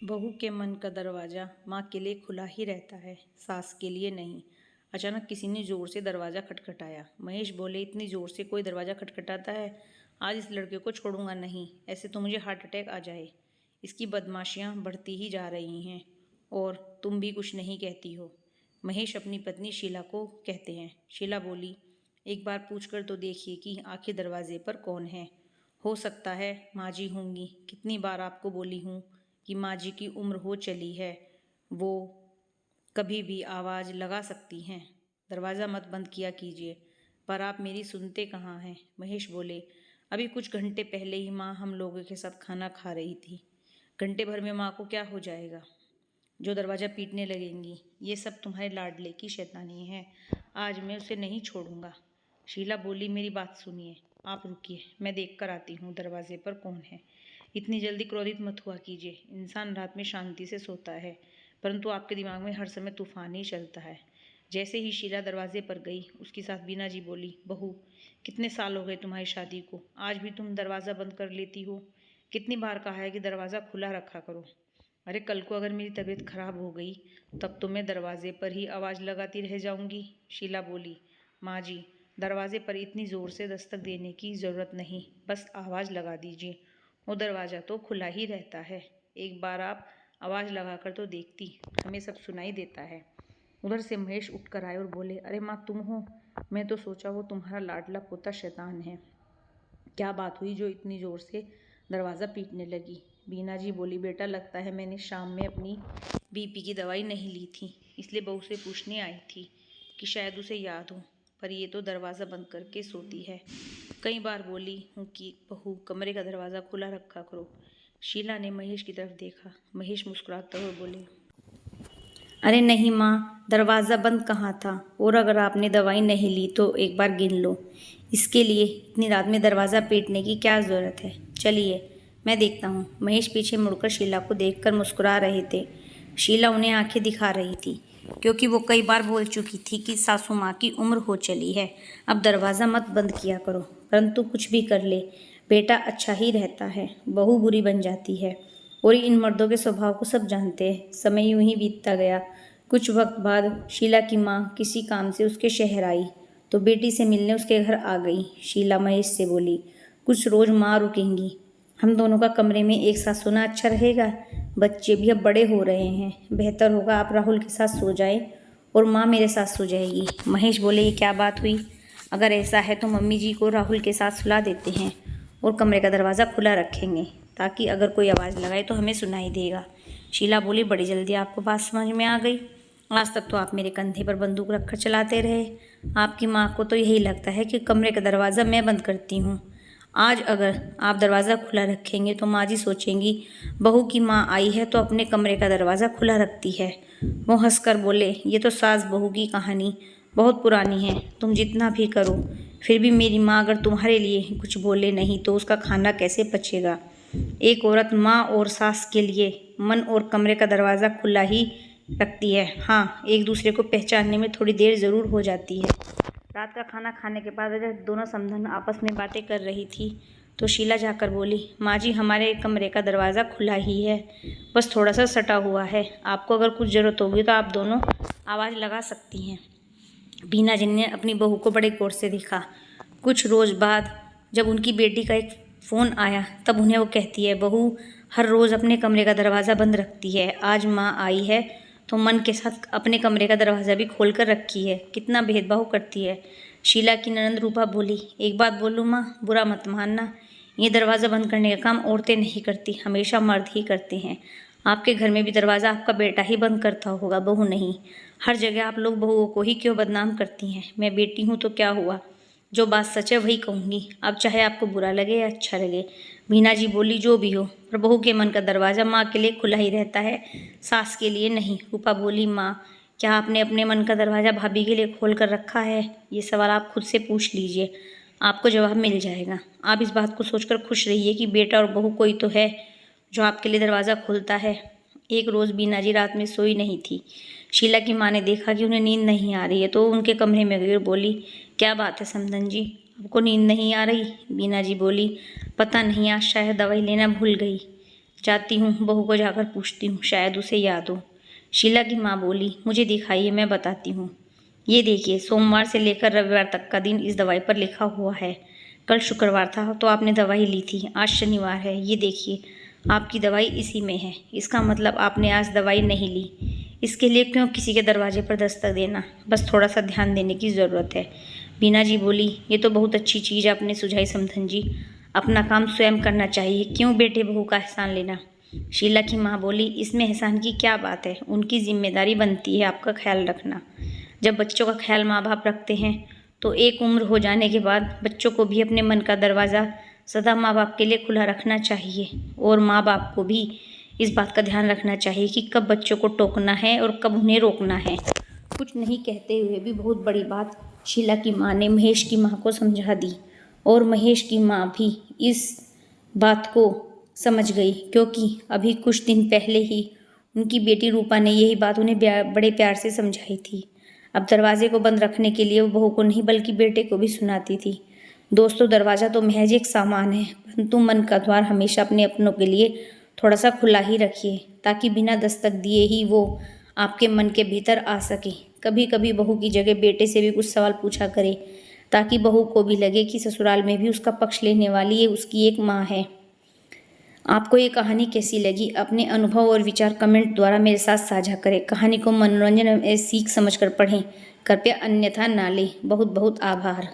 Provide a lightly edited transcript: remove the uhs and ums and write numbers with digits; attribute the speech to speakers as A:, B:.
A: बहू के मन का दरवाज़ा माँ के लिए खुला ही रहता है, सास के लिए नहीं। अचानक किसी ने जोर से दरवाज़ा खटखटाया। महेश बोले, इतनी जोर से कोई दरवाज़ा खटखटाता है? आज इस लड़के को छोड़ूंगा नहीं, ऐसे तो मुझे हार्ट अटैक आ जाए। इसकी बदमाशियाँ बढ़ती ही जा रही हैं और तुम भी कुछ नहीं कहती हो। महेश अपनी पत्नी शीला को कहते हैं। शीला बोली, एक बार पूछ कर तो देखिए कि आखिर दरवाजे पर कौन है। हो सकता है माँ जी होंगी। कितनी बार आपको बोली हूँ कि माँ जी की उम्र हो चली है, वो कभी भी आवाज़ लगा सकती हैं। दरवाज़ा मत बंद किया कीजिए। पर आप मेरी सुनते कहाँ हैं? महेश बोले, अभी कुछ घंटे पहले ही माँ हम लोगों के साथ खाना खा रही थी। घंटे भर में माँ को क्या हो जाएगा जो दरवाज़ा पीटने लगेंगी? ये सब तुम्हारे लाडले की शैतानी है। आज मैं उसे नहीं छोड़ूंगा। शीला बोली, मेरी बात सुनिए। आप रुकिए, मैं देख कर आती हूँ दरवाजे पर कौन है। इतनी जल्दी क्रोधित मत हुआ कीजिए। इंसान रात में शांति से सोता है, परंतु आपके दिमाग में हर समय तूफान ही चलता है। जैसे ही शीला दरवाजे पर गई, उसके साथ बीना जी बोली, बहू, कितने साल हो गए तुम्हारी शादी को, आज भी तुम दरवाज़ा बंद कर लेती हो? कितनी बार कहा है कि दरवाज़ा खुला रखा करो। अरे कल को अगर मेरी तबीयत खराब हो गई, तब तो मैं दरवाजे पर ही आवाज़ लगाती रह जाऊंगी। शीला बोली, माँ जी, दरवाजे पर इतनी ज़ोर से दस्तक देने की ज़रूरत नहीं, बस आवाज़ लगा दीजिए। वो दरवाज़ा तो खुला ही रहता है। एक बार आप आवाज़ लगाकर तो देखती, हमें सब सुनाई देता है। उधर से महेश उठकर आए और बोले, अरे माँ तुम हो? मैं तो सोचा वो तुम्हारा लाडला पोता शैतान है। क्या बात हुई जो इतनी ज़ोर से दरवाज़ा पीटने लगी? बीना जी बोली, बेटा लगता है मैंने शाम में अपनी बीपी की दवाई नहीं ली थी, इसलिए बहू से पूछने आई थी कि शायद उसे याद हो, पर ये तो दरवाज़ा बंद करके सोती है। कई बार बोली हूँ कि बहू कमरे का दरवाज़ा खुला रखा करो। शीला ने महेश की तरफ देखा। महेश मुस्कुराते हुए बोले, अरे नहीं माँ, दरवाज़ा बंद कहाँ था, और अगर आपने दवाई नहीं ली तो एक बार गिन लो। इसके लिए इतनी रात में दरवाज़ा पीटने की क्या ज़रूरत है? चलिए मैं देखता हूँ। महेश पीछे मुड़कर शीला को देखकर मुस्कुरा रहे थे। शीला उन्हें आंखें दिखा रही थी, क्योंकि वो कई बार बोल चुकी थी कि सासू माँ की उम्र हो चली है, अब दरवाज़ा मत बंद किया करो। परंतु कुछ भी कर ले, बेटा अच्छा ही रहता है, बहू बुरी बन जाती है। और इन मर्दों के स्वभाव को सब जानते हैं। समय यूं ही बीतता गया। कुछ वक्त बाद शीला की माँ किसी काम से उसके शहर आई, तो बेटी से मिलने उसके घर आ गई। शीला महेश से बोली, कुछ रोज माँ रुकेंगी, हम दोनों का कमरे में एक साथ सोना अच्छा रहेगा। बच्चे भी अब बड़े हो रहे हैं, बेहतर होगा आप राहुल के साथ सो जाए और माँ मेरे साथ सो जाएगी। महेश बोले, ये क्या बात हुई? अगर ऐसा है तो मम्मी जी को राहुल के साथ सुला देते हैं और कमरे का दरवाज़ा खुला रखेंगे, ताकि अगर कोई आवाज़ लगाए तो हमें सुनाई देगा। शीला बोली, बड़ी जल्दी आपको बात समझ में आ गई। आज तक तो आप मेरे कंधे पर बंदूक रखकर चलाते रहे। आपकी माँ को तो यही लगता है कि कमरे का दरवाज़ा मैं बंद करती हूँ। आज अगर आप दरवाज़ा खुला रखेंगे तो माँ जी सोचेंगी बहू की माँ आई है तो अपने कमरे का दरवाज़ा खुला रखती है। वो हंसकर बोले, ये तो सास बहू की कहानी बहुत पुरानी है, तुम जितना भी करो फिर भी मेरी माँ अगर तुम्हारे लिए कुछ बोले नहीं तो उसका खाना कैसे पचेगा। एक औरत माँ और सास के लिए मन और कमरे का दरवाज़ा खुला ही रखती है। हाँ, एक दूसरे को पहचानने में थोड़ी देर ज़रूर हो जाती है। रात का खाना खाने के बाद जब दोनों समधन आपस में बातें कर रही थी, तो शीला जाकर बोली, माँ जी हमारे कमरे का दरवाज़ा खुला ही है, बस थोड़ा सा सटा हुआ है। आपको अगर कुछ ज़रूरत होगी तो आप दोनों आवाज़ लगा सकती हैं। बीना जी ने अपनी बहू को बड़े गौर से देखा। कुछ रोज़ बाद जब उनकी बेटी का एक फ़ोन आया, तब उन्हें वो कहती है, बहू हर रोज़ अपने कमरे का दरवाज़ा बंद रखती है, आज माँ आई है तो मन के साथ अपने कमरे का दरवाज़ा भी खोल कर रखी है, कितना भेदभाव करती है। शीला की ननंद रूपा बोली, एक बात बोलूँ माँ, बुरा मत मानना, ये दरवाज़ा बंद करने का काम औरतें नहीं करती, हमेशा मर्द ही करते हैं। आपके घर में भी दरवाज़ा आपका बेटा ही बंद करता होगा, बहू नहीं। हर जगह आप लोग बहुओं को ही क्यों बदनाम करती हैं? मैं बेटी हूँ तो क्या हुआ, जो बात सच है वही कहूँगी, अब चाहे आपको बुरा लगे या अच्छा लगे। मीना जी बोली, जो भी हो, पर बहू के मन का दरवाज़ा माँ के लिए खुला ही रहता है, सास के लिए नहीं। रूपा बोली, माँ क्या आपने अपने मन का दरवाज़ा भाभी के लिए खोल कर रखा है? ये सवाल आप खुद से पूछ लीजिए, आपको जवाब मिल जाएगा। आप इस बात को सोचकर खुश रहिए कि बेटा और बहू कोई तो है जो आपके लिए दरवाज़ा खोलता है। एक रोज़ बीना जी रात में सोई नहीं थी। शीला की माँ ने देखा कि उन्हें नींद नहीं आ रही है, तो उनके कमरे में गई और बोली, क्या बात है समधन जी, आपको नींद नहीं आ रही? बीना जी बोली, पता नहीं, आज शायद दवाई लेना भूल गई। जाती हूँ, बहू को जाकर पूछती हूँ, शायद उसे याद हो। शीला की माँ बोली, मुझे दिखाइए, मैं बताती हूँ। ये देखिए, सोमवार से लेकर रविवार तक का दिन इस दवाई पर लिखा हुआ है। कल शुक्रवार था तो आपने दवाई ली थी, आज शनिवार है। ये देखिए, आपकी दवाई इसी में है। इसका मतलब आपने आज दवाई नहीं ली। इसके लिए क्यों किसी के दरवाजे पर दस्तक देना? बस थोड़ा सा ध्यान देने की ज़रूरत है। बीना जी बोली, ये तो बहुत अच्छी चीज़ आपने सुझाई समधन जी। अपना काम स्वयं करना चाहिए, क्यों बेटे बहू का एहसान लेना? शीला की माँ बोली, इसमें एहसान की क्या बात है? उनकी जिम्मेदारी बनती है आपका ख्याल रखना। जब बच्चों का ख्याल माँ बाप रखते हैं तो एक उम्र हो जाने के बाद बच्चों को भी अपने मन का दरवाज़ा सदा माँ बाप के लिए खुला रखना चाहिए। और माँ बाप को भी इस बात का ध्यान रखना चाहिए कि कब बच्चों को टोकना है और कब उन्हें रोकना है। कुछ नहीं कहते हुए भी बहुत बड़ी बात शीला की माँ ने महेश की माँ को समझा दी। और महेश की माँ भी इस बात को समझ गई, क्योंकि अभी कुछ दिन पहले ही उनकी बेटी रूपा ने यही बात उन्हें बड़े प्यार से समझाई थी। अब दरवाजे को बंद रखने के लिए वो बहू को नहीं बल्कि बेटे को भी सुनाती थी। दोस्तों, दरवाज़ा तो महज एक सामान है, परंतु मन का द्वार हमेशा अपने अपनों के लिए थोड़ा सा खुला ही रखिए, ताकि बिना दस्तक दिए ही वो आपके मन के भीतर आ सके। कभी कभी बहू की जगह बेटे से भी कुछ सवाल पूछा करे, ताकि बहू को भी लगे कि ससुराल में भी उसका पक्ष लेने वाली ये उसकी एक माँ है। आपको ये कहानी कैसी लगी? अपने अनुभव और विचार कमेंट द्वारा मेरे साथ साझा करें। कहानी को मनोरंजन एवं सीख समझकर पढ़ें, कृपया अन्यथा ना लें। बहुत बहुत आभार।